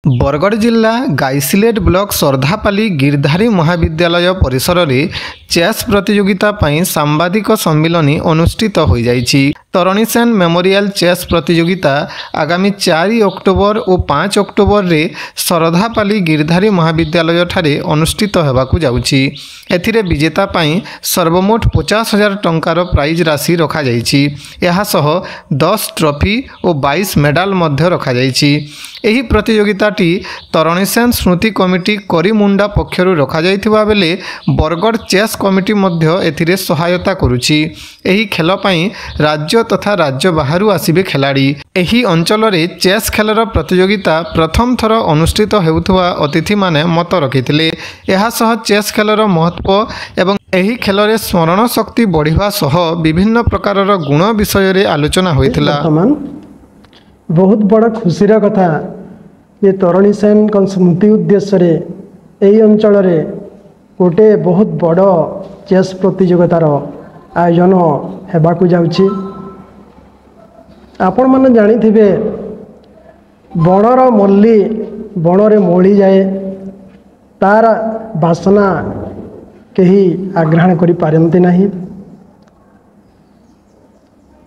बरगढ़ जिला गाइसिलेट ब्लॉक सर्धापाली गिरधारी महाविद्यालय परिसर में चेस प्रतियोगिता पई सांबादिक सम्मिलनी अनुष्ठित हो जाइछि। तरणि सेन मेमोरियल चेस प्रतियोगिता आगामी 4 अक्टोबर और 5 अक्टोबर रे सर्धापाली गिरधारी महाविद्यालय ठारे अनुष्ठित होबाकू जाउछि। एथिरे विजेता पई सर्वमोट 50,000 टंकार प्राइज राशि रखा जाइछि। एहा सह 10 ट्रॉफी और 22 मेडल मध्य रखा जाइछि। एही प्रतियोगिताटी तरणि सेन स्मृति कमिटी करीमुंडा पक्षरु रखा जाइथिबा बेले बरगढ़ चेस कमिटी मध्य एथिरे सहायता करुछि। एही खेल पई राज्य तथा राज्य बाहरु आसिबे खिलाड़ी। एही अंचल रे चेस खेलर प्रतियोगिता प्रथम थर अनुष्ठित हेउथुवा अतिथि माने मत रखिथिले। एहा सह चेस खेलर महत्व एवं एही खेल रे स्मरण शक्ति बढ़िवा सह विभिन्न प्रकारर गुण विषय रे आलोचना होइथिला। बहुत बड़ा खुशीर कथा ये तरणि सेन स्मृति उद्देश्य रे एही अंचल रे गोटे बहुत बड़ चेस प्रतियोगितार आयोजन हेबाकू जाउछि। आपण माने जानिथिबे बणर मल्ली बणरे मोली जाए तार बासना केही आग्रहण करि पारंती नाही।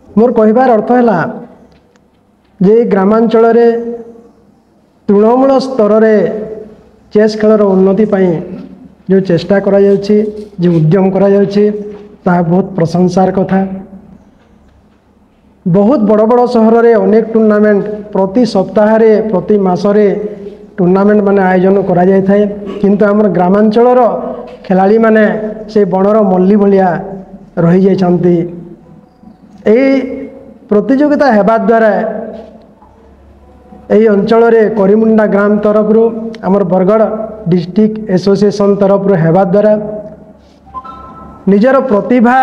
मोर कहिबार अर्थ हैला जे ग्रामांचल रे तृणमूल स्तर रे चेस खेलर उन्नति पाई जो चेष्टा करा जाउछि, जो उद्यम करा जाउछि ताहा बहुत प्रशंसार कथा। बहुत बड़ बड़ सहर रे अनेक टूर्नामेंट प्रति सप्ताह रे प्रति मास रे टूर्नामेंट माने आयोजन करा जाय थाए, किंतु हमर ग्रामांचल रो खिलाड़ी माने से बणर मल्ली भलिया रहि जाय छंती। एही प्रतियोगिता हेबा द्वारा एही अंचल रे करीमुंडा ग्राम तरफ रु हमर बरगढ़ डिस्ट्रिक्ट एसोसिएशन तरफ रु हेबा द्वारा निजर प्रतिभा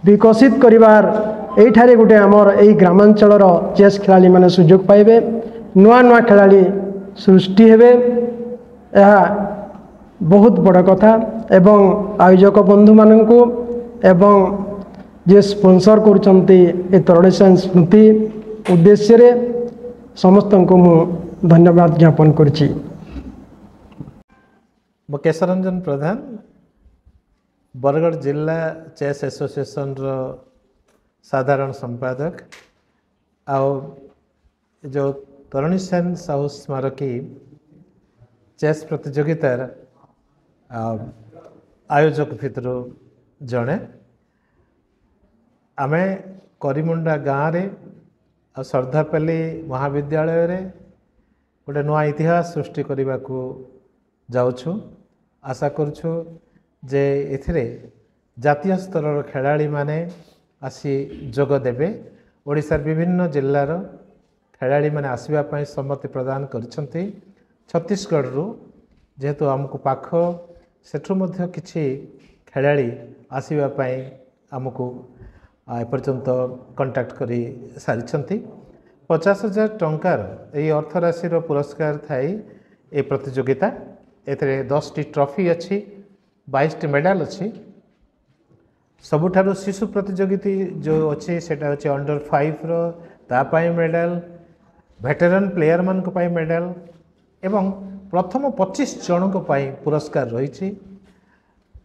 विकसित करिवार एठारे गुटे हमर एही ग्रामांचल रो चेस खिलाड़ी माने सुयोग पाइबे, नुआ नुआ खिलाड़ी सृष्टि हेबे। यह बहुत बड़ कथा एवं आयोजक बंधु माननकू एवं जे स्पॉन्सर करुचंती ए तरणि सेन स्मृति उद्देश्य रे समस्त को मु धन्यवाद ज्ञापन करछि। केशरंजन प्रधान बरगढ़ जिला चेस एसोसिएशन रो साधारण संपादक आउ जो तरणि सेन साहू स्मारकी चेस प्रतियोगितार आयोजक भितर जड़े आमे करीमुंडा गाँव रे सर्धापाली महाविद्यालय रे गोटे नुआ इतिहास सृष्टि करने को जाऊँ। आशा करुछु जे एथिरे जातीय स्तर खिलाड़ी माने आसी जोग देबे। ओडिशार विभिन्न जिल्लार खिलाड़ी माने आसीबा पई सम्मति प्रदान करछंती। छत्तीसगढ़ रु जेहेतु आमको पाख सेठु मध्य किछि खिलाड़ी आसीबा पई आमको एपर्यंत कंटाक्ट करी सारी 50,000 टंकार यही अर्थराशि पुरस्कार थाई ए प्रतियोगिता। एथरे 10टी ट्रॉफी अच्छी, 22टी मेडल अच्छी। सबुठारु शिशु प्रतियोगिता जो अच्छी सेटा अच्छे अंडर 5 रो तापाई मेडल, वेटेरन प्लेयर मान को पाई मेडल एवं प्रथम 25 जन को पाई पुरस्कार रही।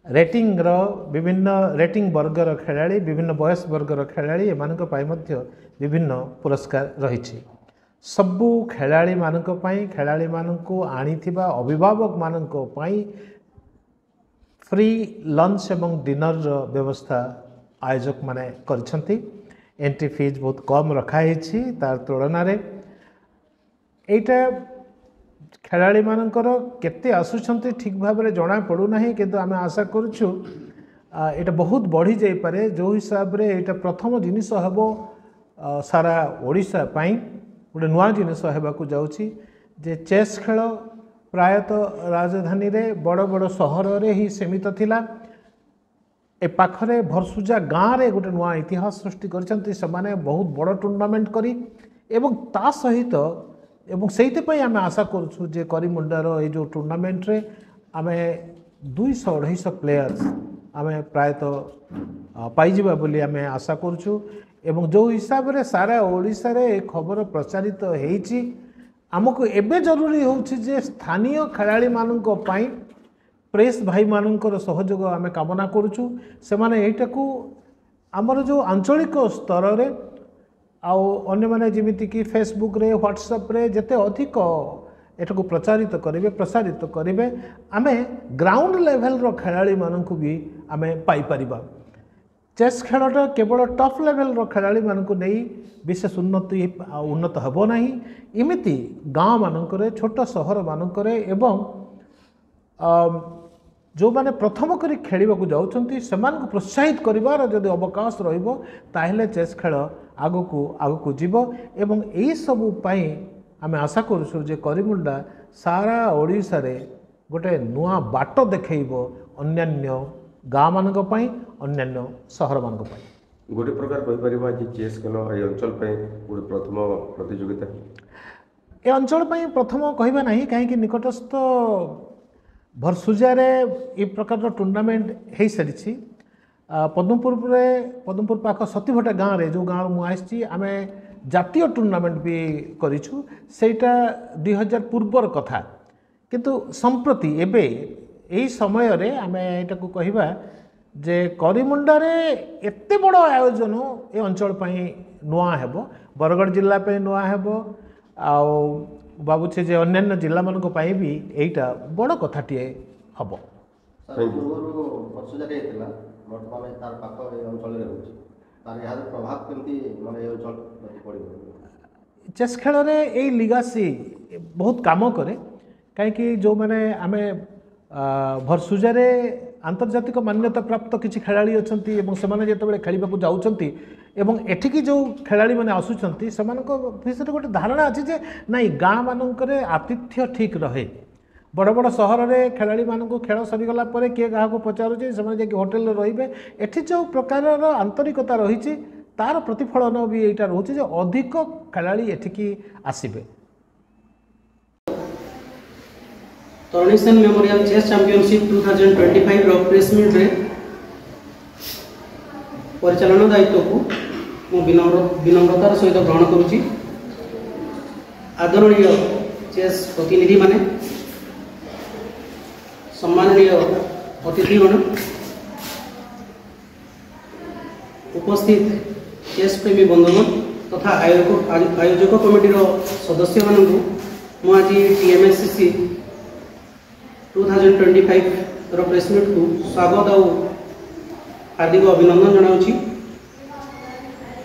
रेटिंग रो विभिन्न रेटिंग वर्गर खिलाड़ी, विभिन्न बयस वर्गर खिलाड़ी एमान को पाई मध्य विभिन्न पुरस्कार रही। सबू खिलाड़ी मान को पाई खिलाड़ी मान को आनीथिबा अभिभावक मान को पाई फ्री लंच एवं डिनर रो व्यवस्था आयोजक माने करछंती। एंट्री फीस बहुत कम रखा है तार तुलन रे। एटा खिलाड़ी मानकर केते आसुछंती ठीक भाव में जना पड़ूना, किंतु आम आशा करुछु एटा बहुत बढ़ी जाई पारे। जो हिसाब रे एटा प्रथम जिनिस हेबो सारा ओडिशा पाई गोटे नुआ जिनिस हेबाकू जाउछि जे चेस खेल प्रायतः राजधानी रे बड़ बड़ सहर रे ही सीमित थिला। ए पाखरे भरसुजा गाँव रे गोटे नुआ इतिहास सृष्टि करछंती। समाने बहुत बड़ टूर्नामेंट करी एवं ता सहित एवं से आम आशा करुँ जे करीमुंडार ये जो टूर्नामेंट रे आमे 200-250 प्लेयर्स आम प्रायतः पाइबा बोली आम आशा करुँ। एवं जो हिसाब रे सारा ओडिशा रे खबर प्रचारित होईची आमको एबे जरूरी होउछि जे स्थानीय खेलाड़ी मानक पई प्रेस भाई मानकर सहयोग आम कामना करुचु से माने एटा को आमर जो आंचलिक स्तर रे अन्य माने जिमिति कि फेसबुक रे व्हाट्सएप रे जेते अधिक एटा को प्रचारित करेंगे प्रसारित करेंगे आम ग्राउंड लेवल रो खेलाड़ी मानक भी आम पाई परिबा। चेस खेलटा केवल टॉप लेवल रो खेलाड़ी मानक नहीं विशेष उन्नत हेबो नहीं इमिति गाँव मानकरे छोट सहर मानकरे एवं जो माने प्रथम करी खेलिबा को जाउछंती सेमान को प्रोत्साहित करिवार जदि अवकाश रहिबो ताहेले चेस खेल आगको जीव एवं एई सबु पई आमे आशा करूछु जे करिमुंडा सारा ओडिसा रे गोटे नुआ बाट देखैबो अन्यान्य गाँ मानक पई अन्यान्य सहर मानक पई। गोटे प्रकार कहि परिबा जे चेस खेल ए अंचल पई गोटे प्रथम प्रतियोगिता ए अंचल पई प्रथम कहिबा नाही काहे कि निकटस्थ भरसुजारे ये प्रकार टूर्नामेंट हो सारी पद्मपुर पाख सतीभटा गाँव में जो गाँव मुझे आम जातीय टूर्नामेंट भी करूँ सेटा 2000 पूर्वर कथा किंतु संप्रति एबे यही समय रे आम एटा को कहिबा जे करिमुंडा रे एते बड़ आयोजन ए अंचल पई नुआ हेबो बरगढ़ जिला पे नुआ हेबो आउ भावुचे जे अन्य जिला मानक पाई भी एटा बड़ कथाटीए हम चेस खेल रे लिगासी बहुत काम करे कहीं जो मैंने आम भरसुजारे आंतर्जातिक मान्यता प्राप्त किसी खेलाड़ी अच्छा से जो खेलने जाऊँगी एवं एठिकी जो खेलाड़ी मैंने आसुचंती विषय गोटे धारणा अच्छी जे नाई गाँ मानक आतिथ्य ठीक रहे बड़ बड़ सहर में खेलाड़ी मानक खेल सरीगला किए क्या पचारुचे से होटेल रे एठी जो प्रकार आंतरिकता रही तार प्रतिफलन भी यहाँ रोचे जे अधिक खेलाड़ी एठिकी आसबे। तरणीसेन मेमोरियल चेस चैंपियनशिप 2025 रो प्रेस मीट रे परिचालन दायित्व को मु विनम्रतार सहित ग्रहण करुच्ची। आदरणीय चेस प्रतिनिधि माने सम्माननीय अतिथिगण उपस्थित चेस प्रेमी बंधुगण तथा आयोजक कमिटी सदस्य मानू आज TMSCC 2025 रो प्रेस मीट को स्वागत और हार्दिक अभिनंदन जनाऊँगी।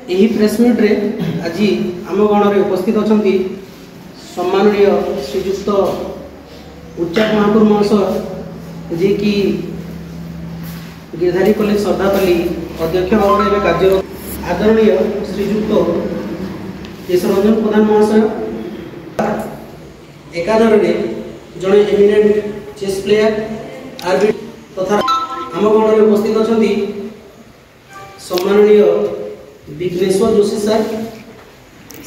यही प्रेस मीट रे आज आम गण में उपस्थित अच्छा सम्माननीय श्रीजुक्त उच्चाक महापुर महाशय जी कि गिरधारी कॉलेज श्रद्धापल्ली अध्यक्ष भाव में कार्य आदरणीय श्रीजुक्त केशरंजन प्रधान महाशय एकाधार जड़े एमिनेंट चेस प्लेयर आरबी तथा आम गण में उपस्थित अच्छा सम्माननीय विघ्नेश्वर जोशी सर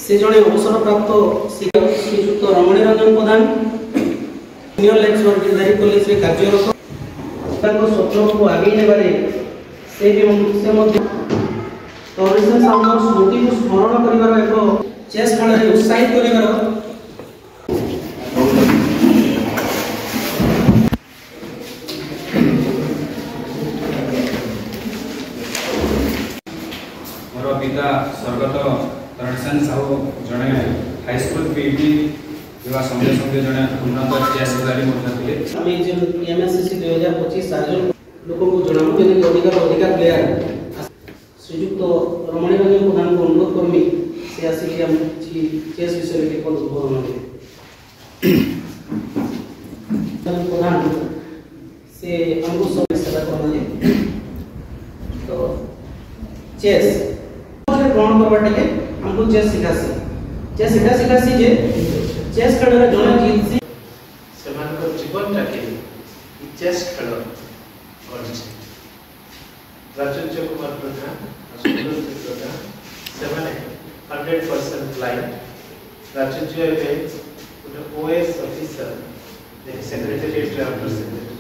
से जड़े अवसर प्राप्त शिक्षक श्रीजुक्त रमणी रंजन प्रधान सीनियर लेक्चरर गिरधारी कॉलेज में कार्यरत स्वप्न को आगे नेबारे से तरणीसेन साहब स्मृति को स्मरण करिवार एक चेस खेल में उत्साहित करिवार मोर पिता स्वर्गत तरणीसेन साहू जड़े हाईस्कूल पीटी संगे संगे जड़े उन्नत चेस खिलाड़ी TMSCC 2025 आयोजन लोक को जनाऊँ अधिकार प्लेयर श्रीजुक्त रमणी रंजन प्रधान को अनुरोध करमी से आसिक चेस विषय में उद्बोधन प्रधान से हमको सब सेवा करना तो चेस ग्रहण करवा टे हमको चेस शिखासी जे चेस खेल रे जने जीतसी सेमानक जीवन टाके चेस खेल करछि। प्राचुर्य कुमार प्रधान सुंदर प्रधान सेमाने 100% क्लाइंट प्राचुर्य पे OS officer secretariat after secretary